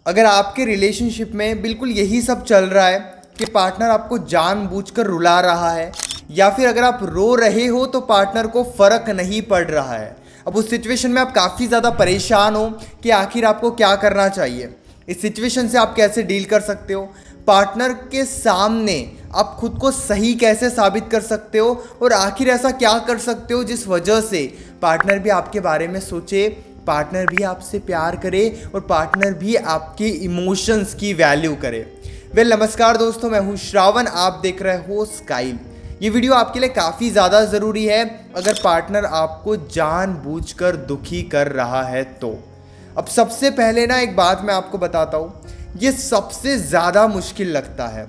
अगर आपके रिलेशनशिप में बिल्कुल यही सब चल रहा है कि पार्टनर आपको जानबूझकर रुला रहा है, या फिर अगर आप रो रहे हो तो पार्टनर को फ़र्क नहीं पड़ रहा है, अब उस सिचुएशन में आप काफ़ी ज़्यादा परेशान हो कि आखिर आपको क्या करना चाहिए, इस सिचुएशन से आप कैसे डील कर सकते हो, पार्टनर के सामने आप खुद को सही कैसे साबित कर सकते हो, और आखिर ऐसा क्या कर सकते हो जिस वजह से पार्टनर भी आपके बारे में सोचे, पार्टनर भी आपसे प्यार करे और पार्टनर भी आपके इमोशंस की वैल्यू करे। नमस्कार दोस्तों, मैं हूँ श्रावण, आप देख रहे हो स्काइल। ये वीडियो आपके लिए काफ़ी ज़्यादा ज़रूरी है अगर पार्टनर आपको जानबूझकर दुखी कर रहा है तो। अब सबसे पहले ना एक बात मैं आपको बताता हूँ, ये सबसे ज़्यादा मुश्किल लगता है।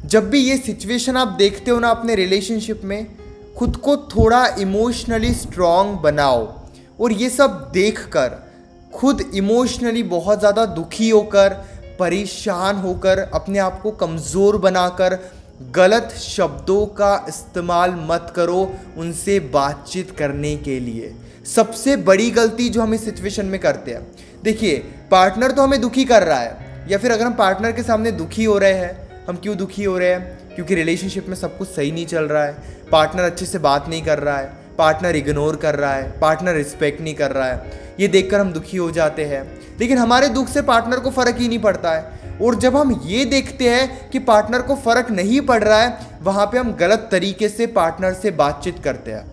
जब भी ये सिचुएशन आप देखते हो ना अपने रिलेशनशिप में, खुद को थोड़ा इमोशनली स्ट्रांग बनाओ और ये सब देखकर खुद इमोशनली बहुत ज़्यादा दुखी होकर, परेशान होकर, अपने आप को कमज़ोर बनाकर गलत शब्दों का इस्तेमाल मत करो उनसे बातचीत करने के लिए। सबसे बड़ी गलती जो हम इस सिचुएशन में करते हैं, देखिए पार्टनर तो हमें दुखी कर रहा है, या फिर अगर हम पार्टनर के सामने दुखी हो रहे हैं, हम क्यों दुखी हो रहे हैं? क्योंकि रिलेशनशिप में सब कुछ सही नहीं चल रहा है, पार्टनर अच्छे से बात नहीं कर रहा है, पार्टनर इग्नोर कर रहा है, पार्टनर रिस्पेक्ट नहीं कर रहा है। ये देखकर हम दुखी हो जाते हैं, लेकिन हमारे दुख से पार्टनर को फ़र्क ही नहीं पड़ता है। और जब हम ये देखते हैं कि पार्टनर को फ़र्क नहीं पड़ रहा है, वहाँ पे हम गलत तरीके से पार्टनर से बातचीत करते हैं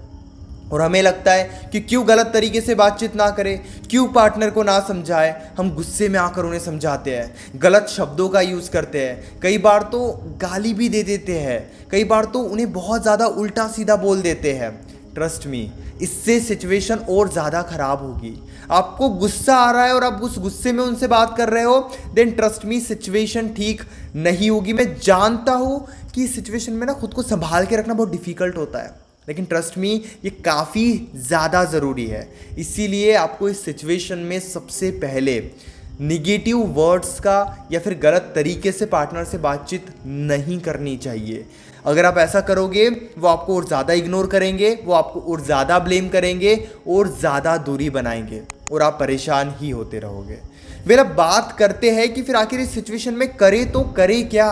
और हमें लगता है कि क्यों गलत तरीके से बातचीत ना करें, क्यों पार्टनर को ना समझाए। हम गुस्से में आकर उन्हें समझाते हैं, गलत शब्दों का यूज़ करते हैं, कई बार तो गाली भी दे देते हैं, कई बार तो उन्हें बहुत ज़्यादा उल्टा सीधा बोल देते हैं। ट्रस्ट मी, इससे सिचुएशन और ज़्यादा ख़राब होगी। आपको गुस्सा आ रहा है और आप उस गुस्से में उनसे बात कर रहे हो, देन ट्रस्ट मी सिचुएशन ठीक नहीं होगी। मैं जानता हूँ कि इस सिचुएशन में ना खुद को संभाल के रखना बहुत डिफ़िकल्ट होता है, लेकिन ट्रस्ट मी ये काफ़ी ज़्यादा ज़रूरी है। इसीलिए आपको इस सिचुएशन में सबसे पहले निगेटिव वर्ड्स का या फिर गलत तरीके से पार्टनर से बातचीत नहीं करनी चाहिए। अगर आप ऐसा करोगे, वो आपको और ज़्यादा इग्नोर करेंगे, वो आपको और ज़्यादा ब्लेम करेंगे और ज़्यादा दूरी बनाएंगे और आप परेशान ही होते रहोगे। अब बात करते हैं कि फिर आखिर इस सिचुएशन में करे तो करे क्या।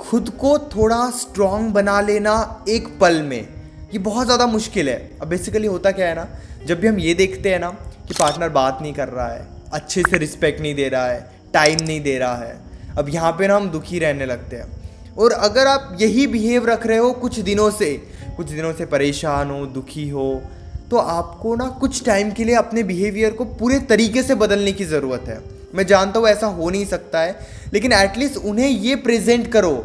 खुद को थोड़ा स्ट्रांग बना लेना एक पल में, ये बहुत ज़्यादा मुश्किल है। अब बेसिकली होता क्या है ना, जब भी हम ये देखते हैं ना कि पार्टनर बात नहीं कर रहा है, अच्छे से रिस्पेक्ट नहीं दे रहा है, टाइम नहीं दे रहा है, अब यहाँ पे ना हम दुखी रहने लगते हैं। और अगर आप यही बिहेव रख रहे हो कुछ दिनों से परेशान हो, दुखी हो, तो आपको ना कुछ टाइम के लिए अपने बिहेवियर को पूरे तरीके से बदलने की ज़रूरत है। मैं जानता हूँ ऐसा हो नहीं सकता है, लेकिन एटलीस्ट उन्हें ये प्रेजेंट करो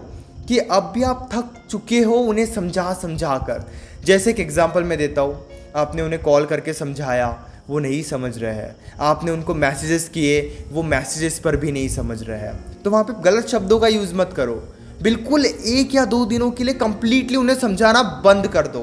कि अब भी आप थक चुके हो, उन्हें समझा कर। जैसे एक एग्जांपल मैं देता हूँ, आपने उन्हें कॉल करके समझाया, वो नहीं समझ रहे हैं, आपने उनको मैसेजेस किए, वो मैसेजेस पर भी नहीं समझ रहे हैं, तो वहाँ पे गलत शब्दों का यूज़ मत करो। बिल्कुल 1 या 2 दिनों के लिए कंप्लीटली उन्हें समझाना बंद कर दो।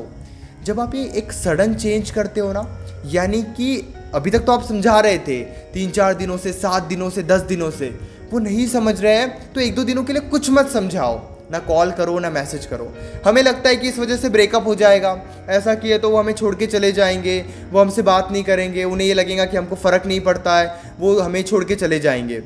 जब आप ये एक सडन चेंज करते हो ना, यानी कि अभी तक तो आप समझा रहे थे 3-4 दिनों से, 7 दिनों से, 10 दिनों से, वो नहीं समझ रहे हैं, तो 1-2 दिनों के लिए कुछ मत समझाओ, ना कॉल करो ना मैसेज करो। हमें लगता है कि इस वजह से ब्रेकअप हो जाएगा, ऐसा किए तो वो हमें छोड़ के चले जाएंगे, वो हमसे बात नहीं करेंगे, उन्हें ये लगेगा कि हमको फ़र्क नहीं पड़ता है, वो हमें छोड़ के चले जाएंगे।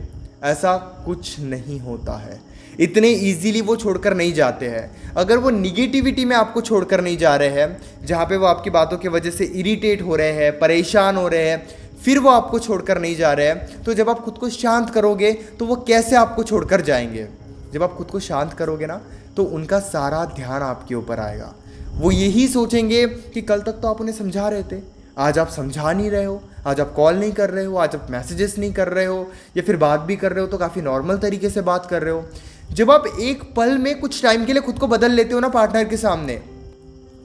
ऐसा कुछ नहीं होता है, इतने इजीली वो छोड़कर नहीं जाते हैं। अगर वो निगेटिविटी में आपको छोड़कर नहीं जा रहे हैं, जहाँ पे वो आपकी बातों की वजह से इरिटेट हो रहे हैं, परेशान हो रहे हैं, फिर वो आपको छोड़कर नहीं जा रहे हैं, तो जब आप खुद को शांत करोगे तो वो कैसे आपको छोड़कर जाएंगे? जब आप खुद को शांत करोगे ना, तो उनका सारा ध्यान आपके ऊपर आएगा। वो यही सोचेंगे कि कल तक तो आप उन्हें समझा रहे थे, आज आप समझा नहीं रहे हो, आज आप कॉल नहीं कर रहे हो, आज आप मैसेजेस नहीं कर रहे हो, या फिर बात भी कर रहे हो तो काफ़ी नॉर्मल तरीके से बात कर रहे हो। जब आप एक पल में कुछ टाइम के लिए खुद को बदल लेते हो ना पार्टनर के सामने,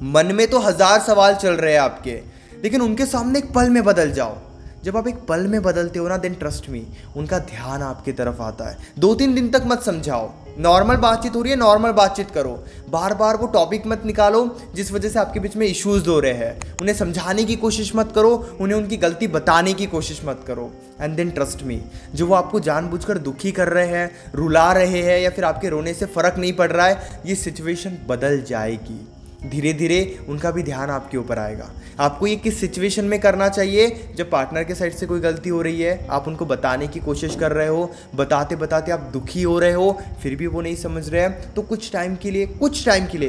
मन में तो 1000 सवाल चल रहे हैं आपके, लेकिन उनके सामने एक पल में बदल जाओ। जब आप एक पल में बदलते हो ना, देन ट्रस्ट मी उनका ध्यान आपकी तरफ आता है। 2-3 दिन तक मत समझाओ, नॉर्मल बातचीत हो रही है, नॉर्मल बातचीत करो, बार बार वो टॉपिक मत निकालो जिस वजह से आपके बीच में इश्यूज हो रहे हैं। उन्हें समझाने की कोशिश मत करो, उन्हें उनकी गलती बताने की कोशिश मत करो। एंड देन ट्रस्ट मी, जो वो आपको जानबूझकर दुखी कर रहे हैं, रुला रहे हैं, या फिर आपके रोने से फ़र्क नहीं पड़ रहा है, ये सिचुएशन बदल जाएगी। धीरे धीरे उनका भी ध्यान आपके ऊपर आएगा। आपको ये किस सिचुएशन में करना चाहिए, जब पार्टनर के साइड से कोई गलती हो रही है, आप उनको बताने की कोशिश कर रहे हो, बताते बताते आप दुखी हो रहे हो, फिर भी वो नहीं समझ रहे हैं, तो कुछ टाइम के लिए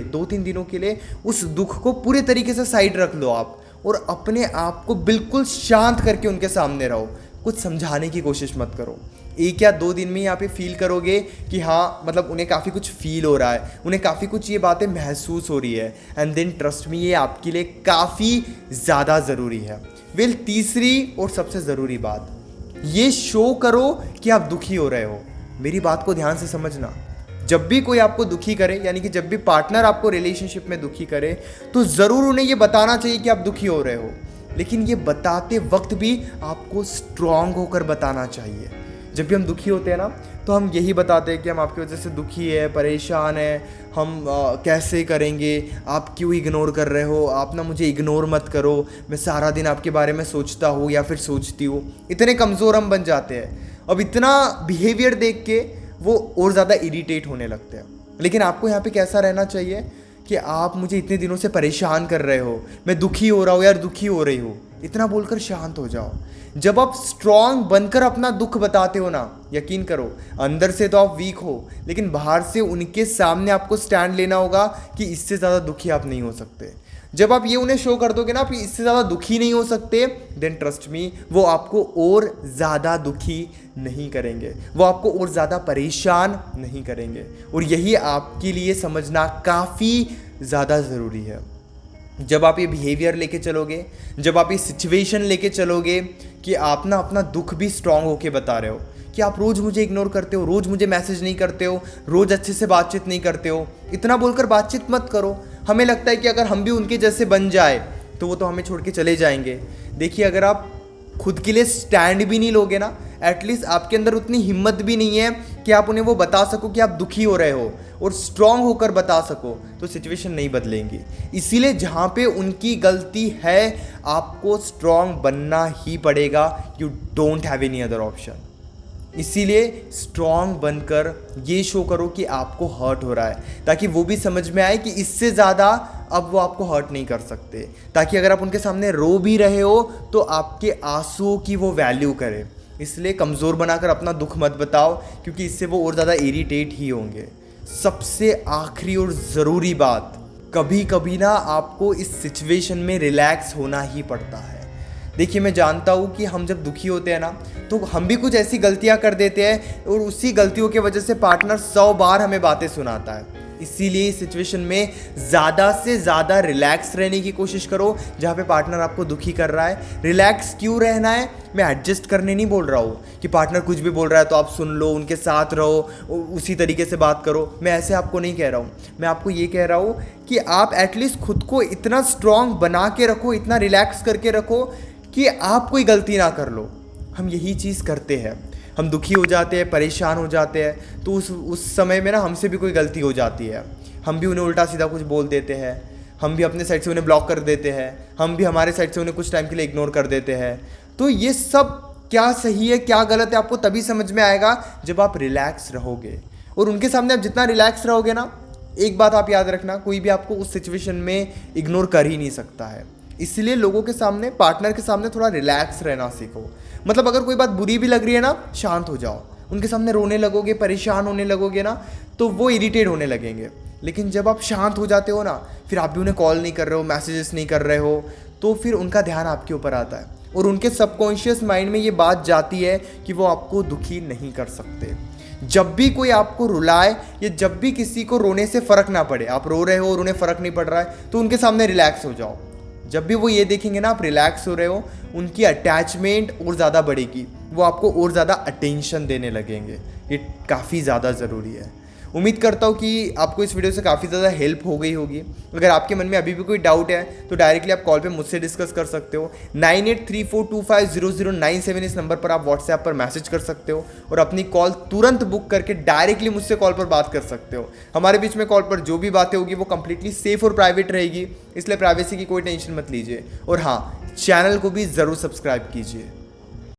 2-3 दिनों के लिए उस दुख को पूरे तरीके से साइड रख लो आप, और अपने आप को बिल्कुल शांत करके उनके सामने रहो। कुछ समझाने की कोशिश मत करो। 1 या 2 दिन में ही आप ये फील करोगे कि हाँ, मतलब उन्हें काफ़ी कुछ फील हो रहा है, उन्हें काफ़ी कुछ ये बातें महसूस हो रही है, एंड देन ट्रस्ट मी, ये आपके लिए काफ़ी ज़्यादा ज़रूरी है। तीसरी और सबसे ज़रूरी बात, ये शो करो कि आप दुखी हो रहे हो। मेरी बात को ध्यान से समझना, जब भी कोई आपको दुखी करे, यानी कि जब भी पार्टनर आपको रिलेशनशिप में दुखी करे, तो ज़रूर उन्हें ये बताना चाहिए कि आप दुखी हो रहे हो, लेकिन ये बताते वक्त भी आपको स्ट्रांग होकर बताना चाहिए। जब भी हम दुखी होते हैं ना, तो हम यही बताते हैं कि हम आपकी वजह से दुखी है, परेशान है, हम कैसे करेंगे, आप क्यों इग्नोर कर रहे हो, आप ना मुझे इग्नोर मत करो, मैं सारा दिन आपके बारे में सोचता हूँ या फिर सोचती हूँ। इतने कमज़ोर हम बन जाते हैं। अब इतना बिहेवियर देख के वो और ज़्यादा इरिटेट होने लगते हैं। लेकिन आपको यहाँ पे कैसा रहना चाहिए कि आप मुझे इतने दिनों से परेशान कर रहे हो, मैं दुखी हो रहा हूँ यार, दुखी हो रही हो, इतना बोलकर शांत हो जाओ। जब आप स्ट्रांग बनकर अपना दुख बताते हो ना, यकीन करो, अंदर से तो आप वीक हो, लेकिन बाहर से उनके सामने आपको स्टैंड लेना होगा कि इससे ज़्यादा दुखी आप नहीं हो सकते। जब आप ये उन्हें शो कर दोगे ना कि इससे ज़्यादा दुखी नहीं हो सकते, देन ट्रस्ट मी, वो आपको और ज़्यादा दुखी नहीं करेंगे, वो आपको और ज़्यादा परेशान नहीं करेंगे। और यही आपके लिए समझना काफ़ी ज़्यादा ज़रूरी है। जब आप ये बिहेवियर लेके चलोगे, जब आप ये सिचुएशन लेके चलोगे कि आप ना अपना दुख भी स्ट्रांग होके बता रहे हो कि आप रोज़ मुझे इग्नोर करते हो, रोज़ मुझे मैसेज नहीं करते हो, रोज़ अच्छे से बातचीत नहीं करते हो, इतना बोलकर बातचीत मत करो। हमें लगता है कि अगर हम भी उनके जैसे बन जाए तो वो तो हमें छोड़ के चले जाएंगे। देखिए, अगर आप खुद के लिए स्टैंड भी नहीं लोगे ना, एटलीस्ट आपके अंदर उतनी हिम्मत भी नहीं है कि आप उन्हें वो बता सको कि आप दुखी हो रहे हो और स्ट्रांग होकर बता सको, तो सिचुएशन नहीं बदलेंगी। इसीलिए जहाँ पे उनकी गलती है, आपको स्ट्रांग बनना ही पड़ेगा। You don't have any other option. इसीलिए स्ट्रांग बनकर ये शो करो कि आपको हर्ट हो रहा है, ताकि वो भी समझ में आए कि इससे ज़्यादा अब वो आपको हर्ट नहीं कर सकते, ताकि अगर आप उनके सामने रो भी रहे हो तो आपके आंसुओं की वो वैल्यू करे। इसलिए कमज़ोर बनाकर अपना दुख मत बताओ, क्योंकि इससे वो और ज़्यादा इरिटेट ही होंगे। सबसे आखिरी और ज़रूरी बात, कभी कभी ना आपको इस सिचुएशन में रिलैक्स होना ही पड़ता है। देखिए, मैं जानता हूँ कि हम जब दुखी होते हैं ना, तो हम भी कुछ ऐसी गलतियाँ कर देते हैं और उसी गलतियों की वजह से पार्टनर 100 बार हमें बातें सुनाता है। इसीलिए इस सिचुएशन में ज़्यादा से ज़्यादा रिलैक्स रहने की कोशिश करो। जहाँ पे पार्टनर आपको दुखी कर रहा है, रिलैक्स क्यों रहना है, मैं एडजस्ट करने नहीं बोल रहा हूँ कि पार्टनर कुछ भी बोल रहा है तो आप सुन लो, उनके साथ रहो, उसी तरीके से बात करो। मैं ऐसे आपको नहीं कह रहा हूँ। मैं आपको ये कह रहा हूँ कि आप एटलीस्ट खुद को इतना स्ट्रांग बना के रखो, इतना रिलैक्स करके रखो कि आप कोई गलती ना कर लो। हम यही चीज़ करते हैं, हम दुखी हो जाते हैं, परेशान हो जाते हैं, तो उस समय में ना हमसे भी कोई गलती हो जाती है, हम भी उन्हें उल्टा सीधा कुछ बोल देते हैं, हम भी अपने साइड से उन्हें ब्लॉक कर देते हैं, हम भी हमारे साइड से उन्हें कुछ टाइम के लिए इग्नोर कर देते हैं। तो ये सब क्या सही है क्या गलत है, आपको तभी समझ में आएगा जब आप रिलैक्स रहोगे। और उनके सामने आप जितना रिलैक्स रहोगे ना, एक बात आप याद रखना, कोई भी आपको उस सिचुएशन में इग्नोर कर ही नहीं सकता है। इसलिए लोगों के सामने, पार्टनर के सामने थोड़ा रिलैक्स रहना सीखो। मतलब अगर कोई बात बुरी भी लग रही है ना, शांत हो जाओ। उनके सामने रोने लगोगे, परेशान होने लगोगे ना, तो वो इरिटेट होने लगेंगे। लेकिन जब आप शांत हो जाते हो ना, फिर आप भी उन्हें कॉल नहीं कर रहे हो, मैसेजेस नहीं कर रहे हो, तो फिर उनका ध्यान आपके ऊपर आता है और उनके सबकॉन्शियस माइंड में ये बात जाती है कि वो आपको दुखी नहीं कर सकते। जब भी कोई आपको रुलाए या जब भी किसी को रोने से फ़र्क ना पड़े, आप रो रहे हो और उन्हें फ़र्क नहीं पड़ रहा है, तो उनके सामने रिलैक्स हो जाओ। जब भी वो ये देखेंगे ना आप रिलैक्स हो रहे हो, उनकी अटैचमेंट और ज़्यादा बढ़ेगी, वो आपको और ज़्यादा अटेंशन देने लगेंगे। ये काफ़ी ज़्यादा ज़रूरी है। उम्मीद करता हूँ कि आपको इस वीडियो से काफ़ी ज़्यादा हेल्प हो गई होगी। अगर आपके मन में अभी भी कोई डाउट है तो डायरेक्टली आप कॉल पे मुझसे डिस्कस कर सकते हो। 9834250097 इस नंबर पर आप व्हाट्सएप पर मैसेज कर सकते हो और अपनी कॉल तुरंत बुक करके डायरेक्टली मुझसे कॉल पर बात कर सकते हो। हमारे बीच में कॉल पर जो भी बातें होगी वो कंप्लीटली सेफ और प्राइवेट रहेगी, इसलिए प्राइवेसी की कोई टेंशन मत लीजिए। और हाँ, चैनल को भी ज़रूर सब्सक्राइब कीजिए।